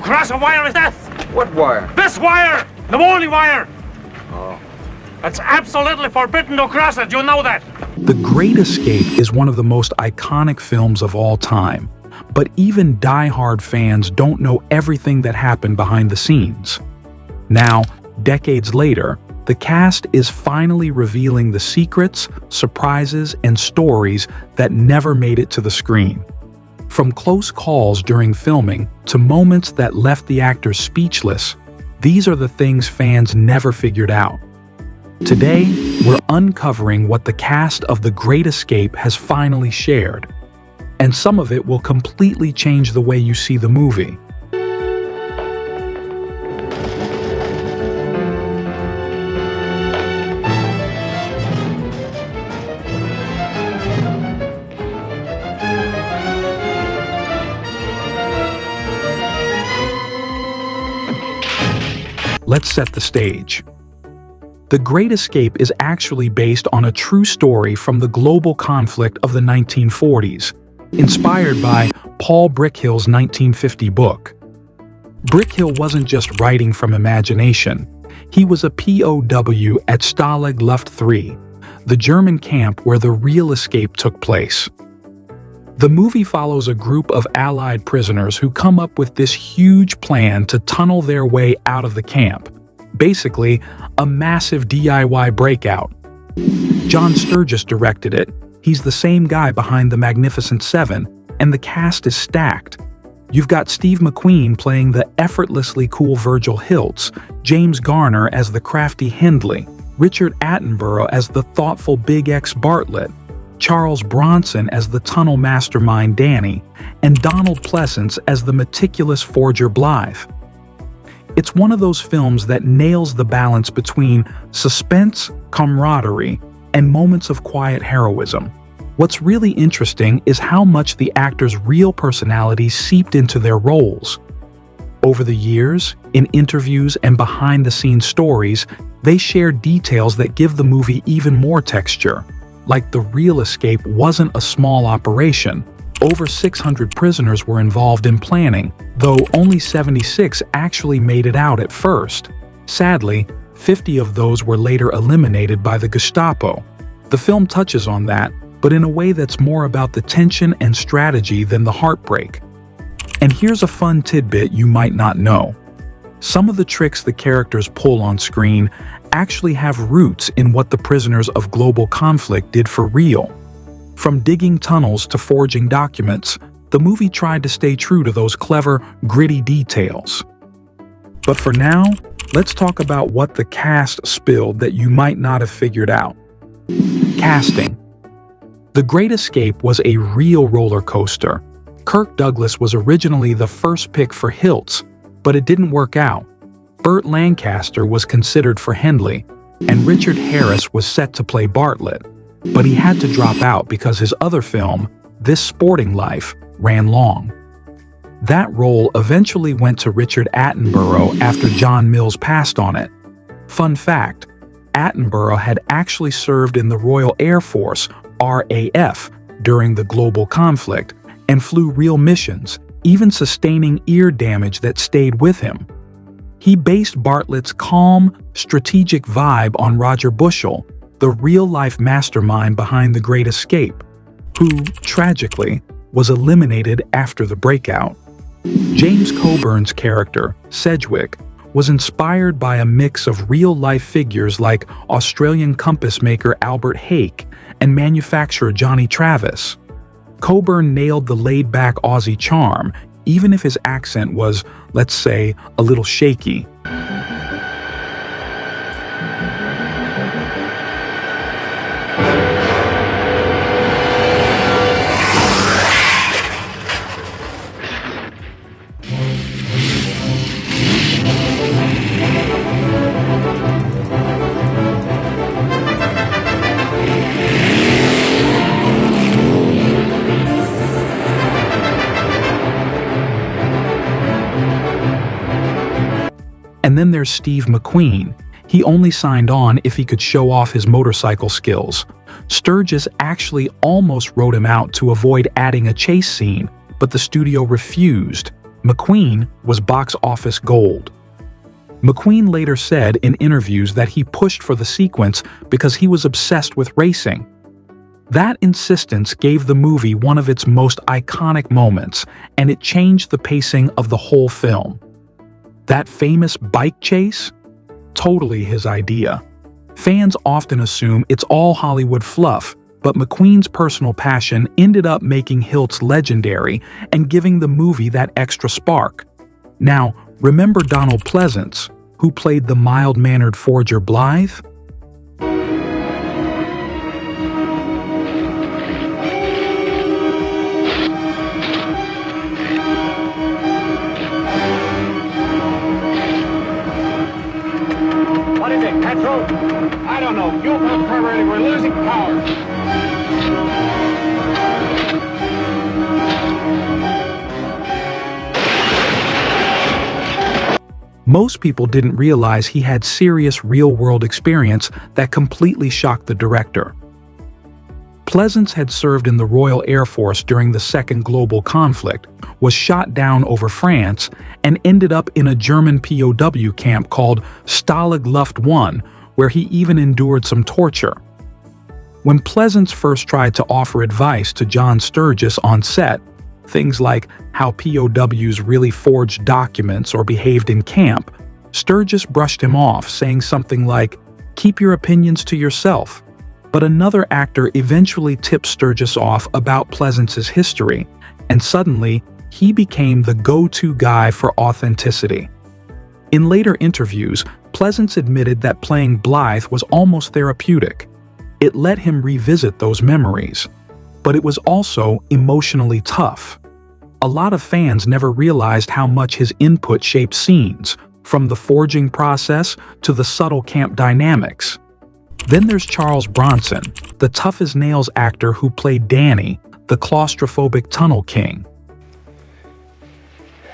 to cross a wire with death. What wire? This wire! The only wire! Oh. It's absolutely forbidden to cross it, you know that. The Great Escape is one of the most iconic films of all time, but even die-hard fans don't know everything that happened behind the scenes. Now, decades later, the cast is finally revealing the secrets, surprises, and stories that never made it to the screen. From close calls during filming to moments that left the actors speechless, these are the things fans never figured out. Today, we're uncovering what the cast of The Great Escape has finally shared, and some of it will completely change the way you see the movie. Let's set the stage. The Great Escape is actually based on a true story from the global conflict of the 1940s, inspired by Paul Brickhill's 1950 book. Brickhill wasn't just writing from imagination. He was a POW at Stalag Luft III, the German camp where the real escape took place. The movie follows a group of Allied prisoners who come up with this huge plan to tunnel their way out of the camp. Basically, a massive DIY breakout. John Sturges directed it. He's the same guy behind The Magnificent Seven, and the cast is stacked. You've got Steve McQueen playing the effortlessly cool Virgil Hilts, James Garner as the crafty Hindley, Richard Attenborough as the thoughtful Big X Bartlett, Charles Bronson as the tunnel mastermind Danny, and Donald Pleasence as the meticulous forger Blythe. It's one of those films that nails the balance between suspense, camaraderie, and moments of quiet heroism. What's really interesting is how much the actors' real personalities seeped into their roles. Over the years, in interviews and behind-the-scenes stories, they share details that give the movie even more texture. Like The Real Escape wasn't a small operation. Over 600 prisoners were involved in planning, though only 76 actually made it out at first. Sadly, 50 of those were later eliminated by the Gestapo. The film touches on that, but in a way that's more about the tension and strategy than the heartbreak. And here's a fun tidbit you might not know. Some of the tricks the characters pull on screen actually have roots in what the prisoners of global conflict did for real. From digging tunnels to forging documents, the movie tried to stay true to those clever, gritty details. But for now, let's talk about what the cast spilled that you might not have figured out. Casting. The Great Escape was a real roller coaster. Kirk Douglas was originally the first pick for Hilts, but it didn't work out. Burt Lancaster was considered for Hindley, and Richard Harris was set to play Bartlett, but he had to drop out because his other film, This Sporting Life, ran long. That role eventually went to Richard Attenborough after John Mills passed on it. Fun fact, Attenborough had actually served in the Royal Air Force, RAF, during the global conflict, and flew real missions, even sustaining ear damage that stayed with him. He based Bartlett's calm, strategic vibe on Roger Bushell, the real-life mastermind behind The Great Escape, who, tragically, was eliminated after the breakout. James Coburn's character, Sedgwick, was inspired by a mix of real-life figures like Australian compass maker Albert Hake and manufacturer Johnny Travis. Coburn nailed the laid-back Aussie charm, even if his accent was, let's say, a little shaky. And then there's Steve McQueen. He only signed on if he could show off his motorcycle skills. Sturges actually almost wrote him out to avoid adding a chase scene, but the studio refused. McQueen was box office gold. McQueen later said in interviews that he pushed for the sequence because he was obsessed with racing. That insistence gave the movie one of its most iconic moments, and it changed the pacing of the whole film. That famous bike chase? Totally his idea. Fans often assume it's all Hollywood fluff, but McQueen's personal passion ended up making Hiltz legendary and giving the movie that extra spark. Now, remember Donald Pleasence, who played the mild-mannered forger Blythe? What is it, petrol? I don't know. Fuel pump carbureting. We're losing power. Most people didn't realize he had serious real-world experience that completely shocked the director. Pleasence had served in the Royal Air Force during the Second Global Conflict, was shot down over France, and ended up in a German POW camp called Stalag Luft 1, where he even endured some torture. When Pleasence first tried to offer advice to John Sturges on set, things like how POWs really forged documents or behaved in camp, Sturges brushed him off, saying something like, "Keep your opinions to yourself." But another actor eventually tipped Sturges off about Pleasence's history, and suddenly, he became the go-to guy for authenticity. In later interviews, Pleasence admitted that playing Blythe was almost therapeutic. It let him revisit those memories. But it was also emotionally tough. A lot of fans never realized how much his input shaped scenes, from the forging process to the subtle camp dynamics. Then there's Charles Bronson, the tough-as-nails actor who played Danny, the claustrophobic tunnel king.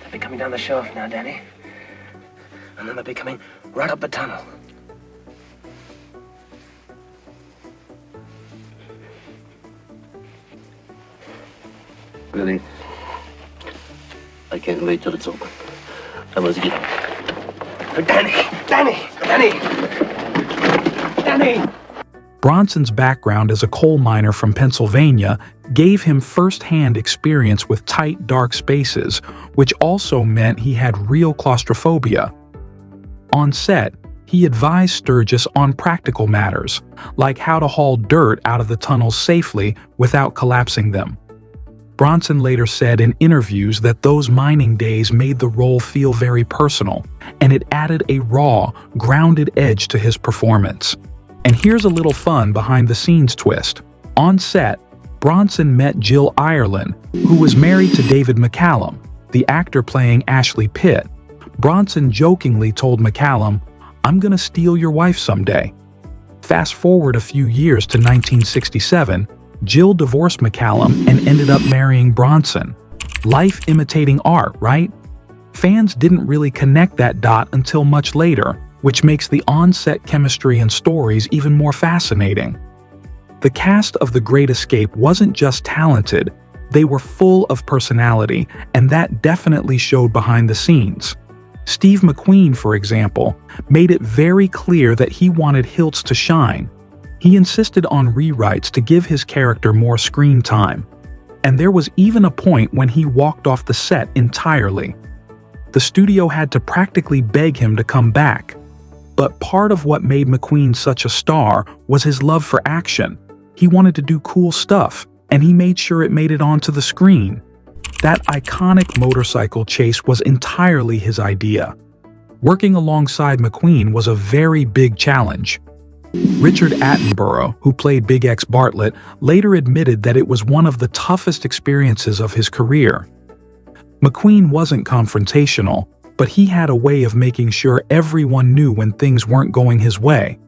They'll be coming down the shelf now, Danny. And then they'll be coming right up the tunnel. Really? I can't wait till it's open. I must get out. Danny! Danny! Danny! Danny! Bronson's background as a coal miner from Pennsylvania gave him first-hand experience with tight, dark spaces, which also meant he had real claustrophobia. On set, he advised Sturges on practical matters, like how to haul dirt out of the tunnels safely without collapsing them. Bronson later said in interviews that those mining days made the role feel very personal, and it added a raw, grounded edge to his performance. And here's a little fun behind-the-scenes twist. On set, Bronson met Jill Ireland, who was married to David McCallum, the actor playing Ashley Pitt. Bronson jokingly told McCallum, "I'm gonna steal your wife someday." Fast forward a few years to 1967, Jill divorced McCallum and ended up marrying Bronson. Life imitating art, right? Fans didn't really connect that dot until much later, which makes the on-set chemistry and stories even more fascinating. The cast of The Great Escape wasn't just talented, they were full of personality, and that definitely showed behind the scenes. Steve McQueen, for example, made it very clear that he wanted Hiltz to shine. He insisted on rewrites to give his character more screen time. And there was even a point when he walked off the set entirely. The studio had to practically beg him to come back. But part of what made McQueen such a star was his love for action. He wanted to do cool stuff, and he made sure it made it onto the screen. That iconic motorcycle chase was entirely his idea. Working alongside McQueen was a very big challenge. Richard Attenborough, who played Big X Bartlett, later admitted that it was one of the toughest experiences of his career. McQueen wasn't confrontational, but he had a way of making sure everyone knew when things weren't going his way.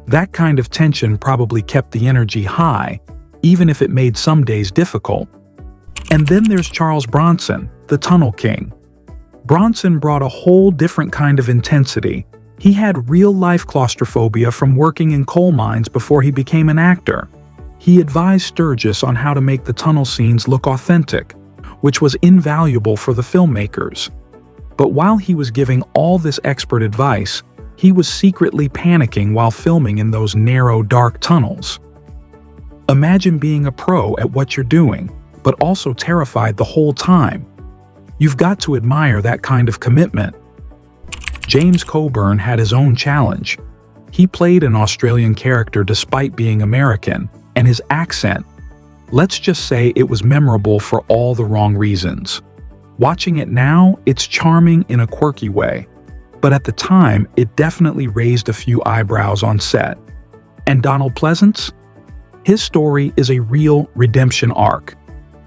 That kind of tension probably kept the energy high, even if it made some days difficult. And then there's Charles Bronson, the Tunnel King. Bronson brought a whole different kind of intensity. He had real-life claustrophobia from working in coal mines before he became an actor. He advised Sturges on how to make the tunnel scenes look authentic, which was invaluable for the filmmakers. But while he was giving all this expert advice, he was secretly panicking while filming in those narrow, dark tunnels. Imagine being a pro at what you're doing, but also terrified the whole time. You've got to admire that kind of commitment. James Coburn had his own challenge. He played an Australian character despite being American, and his accent, let's just say it was memorable for all the wrong reasons. Watching it now, it's charming in a quirky way, but at the time, it definitely raised a few eyebrows on set. And Donald Pleasence? His story is a real redemption arc.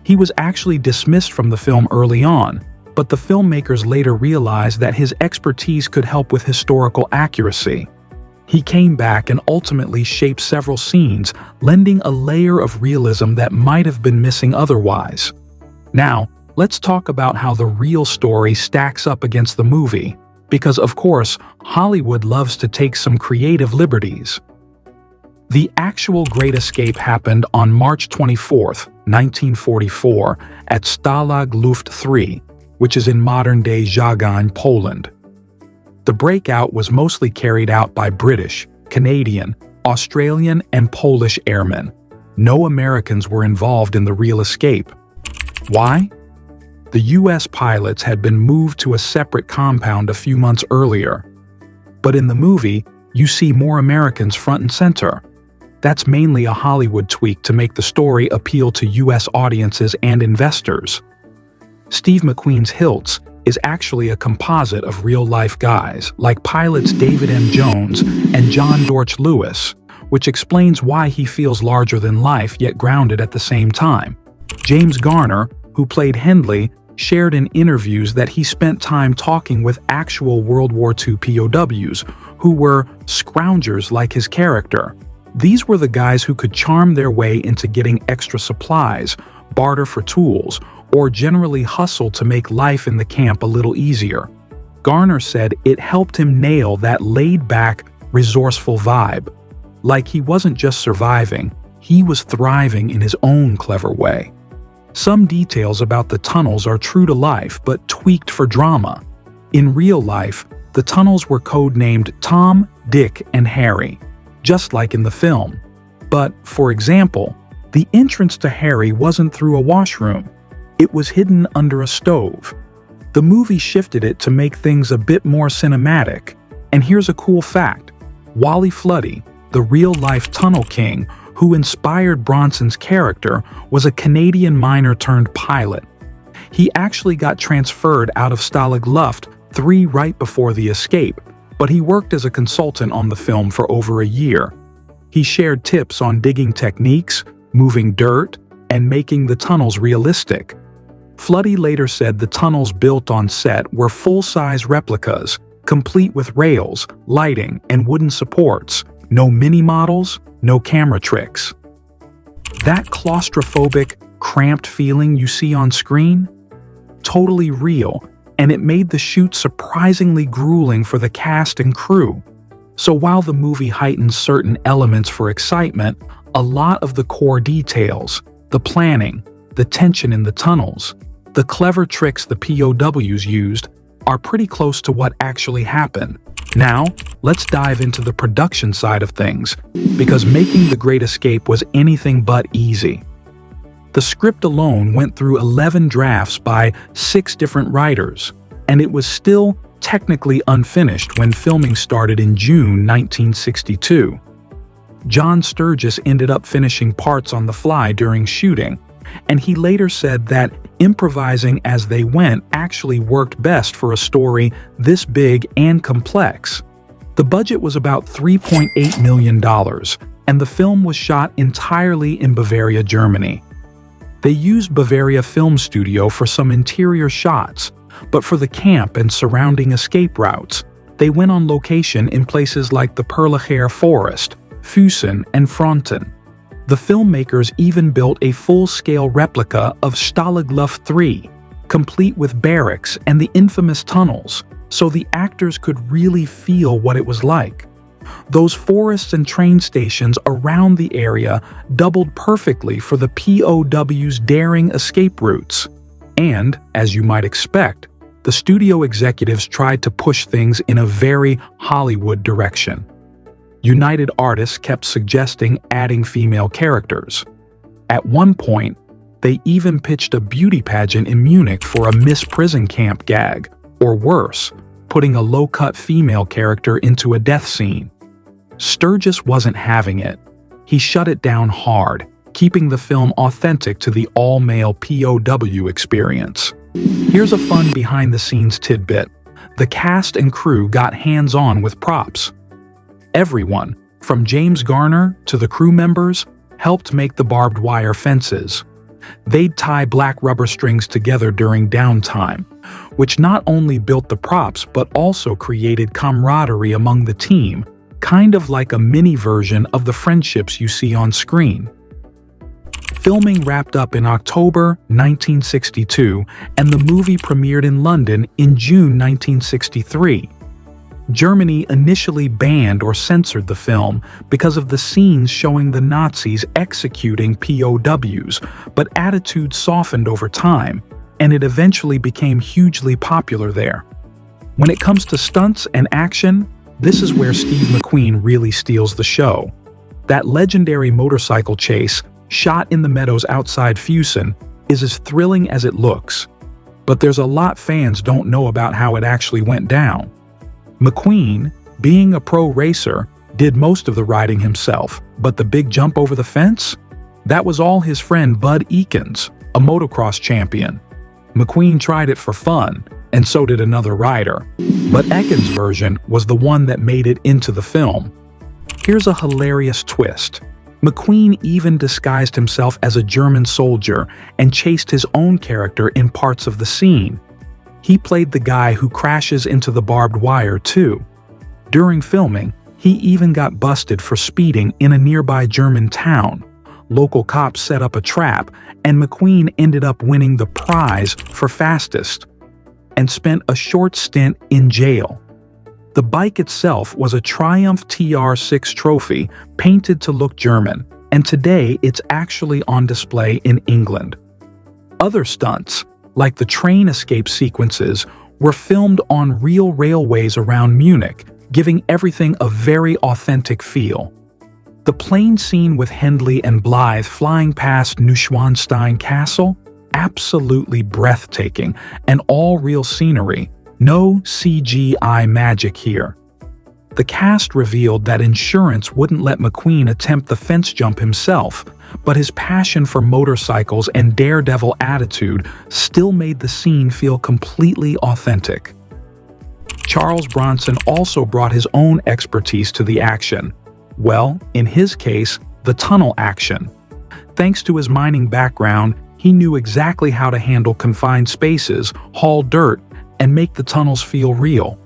He was actually dismissed from the film early on, but the filmmakers later realized that his expertise could help with historical accuracy. He came back and ultimately shaped several scenes, lending a layer of realism that might have been missing otherwise. Now, let's talk about how the real story stacks up against the movie, because of course, Hollywood loves to take some creative liberties. The actual Great Escape happened on March 24, 1944, at Stalag Luft 3, which is in modern-day Żagań, Poland. The breakout was mostly carried out by British, Canadian, Australian, and Polish airmen. No Americans were involved in the real escape. Why? The U.S. pilots had been moved to a separate compound a few months earlier. But in the movie, you see more Americans front and center. That's mainly a Hollywood tweak to make the story appeal to U.S. audiences and investors. Steve McQueen's Hilts is actually a composite of real-life guys like pilots David M. Jones and John Dorch Lewis, which explains why he feels larger than life yet grounded at the same time. James Garner, who played Hendley, shared in interviews that he spent time talking with actual World War II POWs who were scroungers like his character. These were the guys who could charm their way into getting extra supplies, barter for tools, or generally hustle to make life in the camp a little easier. Garner said it helped him nail that laid-back, resourceful vibe. Like he wasn't just surviving, he was thriving in his own clever way. Some details about the tunnels are true to life but tweaked for drama. In real life, the tunnels were codenamed Tom, Dick, and Harry, just like in the film. But, for example, the entrance to Harry wasn't through a washroom. It was hidden under a stove. The movie shifted it to make things a bit more cinematic. And here's a cool fact. Wally Floody, the real-life Tunnel King who inspired Bronson's character, was a Canadian miner turned pilot. He actually got transferred out of Stalag Luft 3 right before the escape, but he worked as a consultant on the film for over a year. He shared tips on digging techniques, moving dirt, and making the tunnels realistic. Floody later said the tunnels built on set were full-size replicas, complete with rails, lighting, and wooden supports. No mini-models, no camera tricks. That claustrophobic, cramped feeling you see on screen? Totally real, and it made the shoot surprisingly grueling for the cast and crew. So while the movie heightens certain elements for excitement, a lot of the core details, the planning, the tension in the tunnels, the clever tricks the POWs used, are pretty close to what actually happened. Now, let's dive into the production side of things, because making The Great Escape was anything but easy. The script alone went through 11 drafts by 6 different writers, and it was still technically unfinished when filming started in June 1962. John Sturges ended up finishing parts on the fly during shooting, and he later said that improvising as they went actually worked best for a story this big and complex. The budget was about $3.8 million, and the film was shot entirely in Bavaria, Germany. They used Bavaria Film Studio for some interior shots, but for the camp and surrounding escape routes, they went on location in places like the Perlecher Forest, Füssen, and Fronten. The filmmakers even built a full-scale replica of Stalag Luft 3, complete with barracks and the infamous tunnels, so the actors could really feel what it was like. Those forests and train stations around the area doubled perfectly for the POW's daring escape routes. And, as you might expect, the studio executives tried to push things in a very Hollywood direction. United Artists kept suggesting adding female characters. At one point, they even pitched a beauty pageant in Munich for a Miss Prison Camp gag, or worse, putting a low-cut female character into a death scene. Sturges wasn't having it. He shut it down hard, keeping the film authentic to the all-male POW experience. Here's a fun behind-the-scenes tidbit. The cast and crew got hands-on with props. Everyone, from James Garner to the crew members, helped make the barbed wire fences. They'd tie black rubber strings together during downtime, which not only built the props but also created camaraderie among the team, kind of like a mini version of the friendships you see on screen. Filming wrapped up in October 1962, and the movie premiered in London in June 1963. Germany initially banned or censored the film because of the scenes showing the Nazis executing POWs, but attitudes softened over time, and it eventually became hugely popular there. When it comes to stunts and action, this is where Steve McQueen really steals the show. That legendary motorcycle chase, shot in the meadows outside Fusen, is as thrilling as it looks. But there's a lot fans don't know about how it actually went down. McQueen, being a pro racer, did most of the riding himself, but the big jump over the fence? That was all his friend Bud Ekins, a motocross champion. McQueen tried it for fun, and so did another rider. But Ekins' version was the one that made it into the film. Here's a hilarious twist. McQueen even disguised himself as a German soldier and chased his own character in parts of the scene. He played the guy who crashes into the barbed wire too. During filming, he even got busted for speeding in a nearby German town. Local cops set up a trap, and McQueen ended up winning the prize for fastest and spent a short stint in jail. The bike itself was a Triumph TR6 trophy painted to look German, and today it's actually on display in England. Other stunts, like the train escape sequences, were filmed on real railways around Munich, giving everything a very authentic feel. The plane scene with Hendley and Blythe flying past Neuschwanstein Castle? Absolutely breathtaking, and all real scenery, no CGI magic here. The cast revealed that insurance wouldn't let McQueen attempt the fence jump himself, but his passion for motorcycles and daredevil attitude still made the scene feel completely authentic. Charles Bronson also brought his own expertise to the action. Well, in his case, the tunnel action. Thanks to his mining background, he knew exactly how to handle confined spaces, haul dirt, and make the tunnels feel real.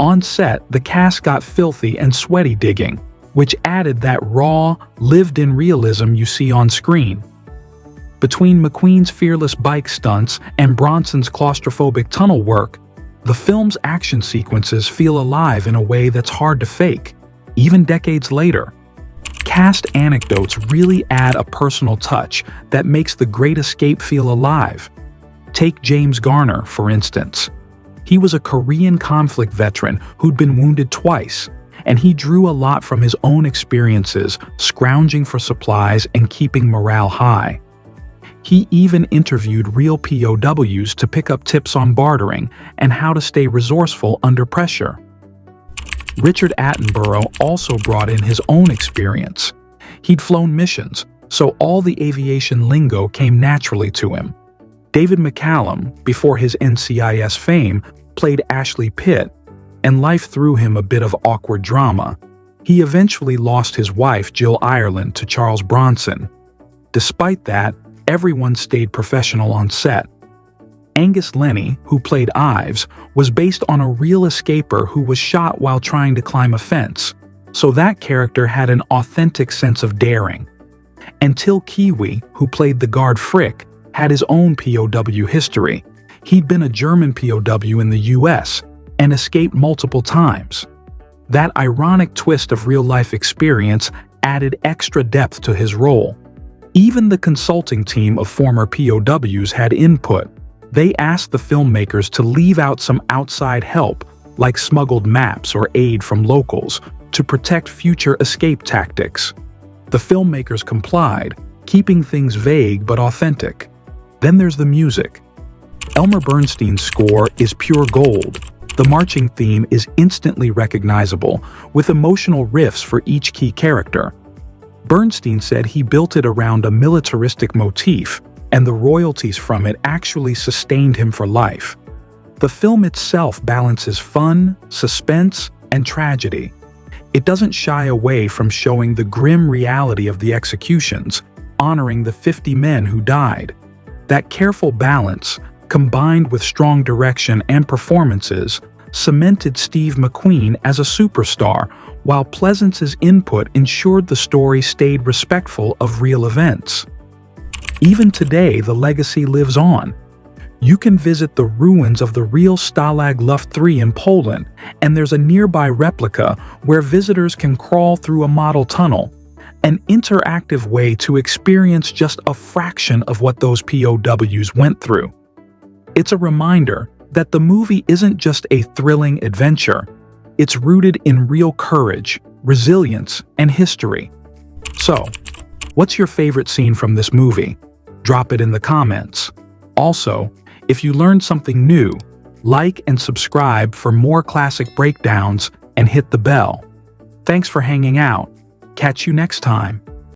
On set, the cast got filthy and sweaty digging, which added that raw, lived-in realism you see on screen. Between McQueen's fearless bike stunts and Bronson's claustrophobic tunnel work, the film's action sequences feel alive in a way that's hard to fake, even decades later. Cast anecdotes really add a personal touch that makes The Great Escape feel alive. Take James Garner, for instance. He was a Korean conflict veteran who'd been wounded twice, and he drew a lot from his own experiences, scrounging for supplies and keeping morale high. He even interviewed real POWs to pick up tips on bartering and how to stay resourceful under pressure. Richard Attenborough also brought in his own experience. He'd flown missions, so all the aviation lingo came naturally to him. David McCallum, before his NCIS fame, played Ashley Pitt, and life threw him a bit of awkward drama. He eventually lost his wife, Jill Ireland, to Charles Bronson. Despite that, everyone stayed professional on set. Angus Lenny, who played Ives, was based on a real escaper who was shot while trying to climb a fence, so that character had an authentic sense of daring. And Till Kiwi, who played the guard Frick, had his own POW history. He'd been a German POW in the US and escaped multiple times. That ironic twist of real-life experience added extra depth to his role. Even the consulting team of former POWs had input. They asked the filmmakers to leave out some outside help, like smuggled maps or aid from locals, to protect future escape tactics. The filmmakers complied, keeping things vague but authentic. Then there's the music. Elmer Bernstein's score is pure gold. The marching theme is instantly recognizable, with emotional riffs for each key character. Bernstein said he built it around a militaristic motif, and the royalties from it actually sustained him for life. The film itself balances fun, suspense, and tragedy. It doesn't shy away from showing the grim reality of the executions, honoring the 50 men who died. That careful balance, combined with strong direction and performances, cemented Steve McQueen as a superstar, while Pleasance's input ensured the story stayed respectful of real events. Even today, the legacy lives on. You can visit the ruins of the real Stalag Luft III in Poland, and there's a nearby replica where visitors can crawl through a model tunnel, an interactive way to experience just a fraction of what those POWs went through. It's a reminder that the movie isn't just a thrilling adventure. It's rooted in real courage, resilience, and history. So, what's your favorite scene from this movie? Drop it in the comments. Also, if you learned something new, like and subscribe for more classic breakdowns and hit the bell. Thanks for hanging out. Catch you next time.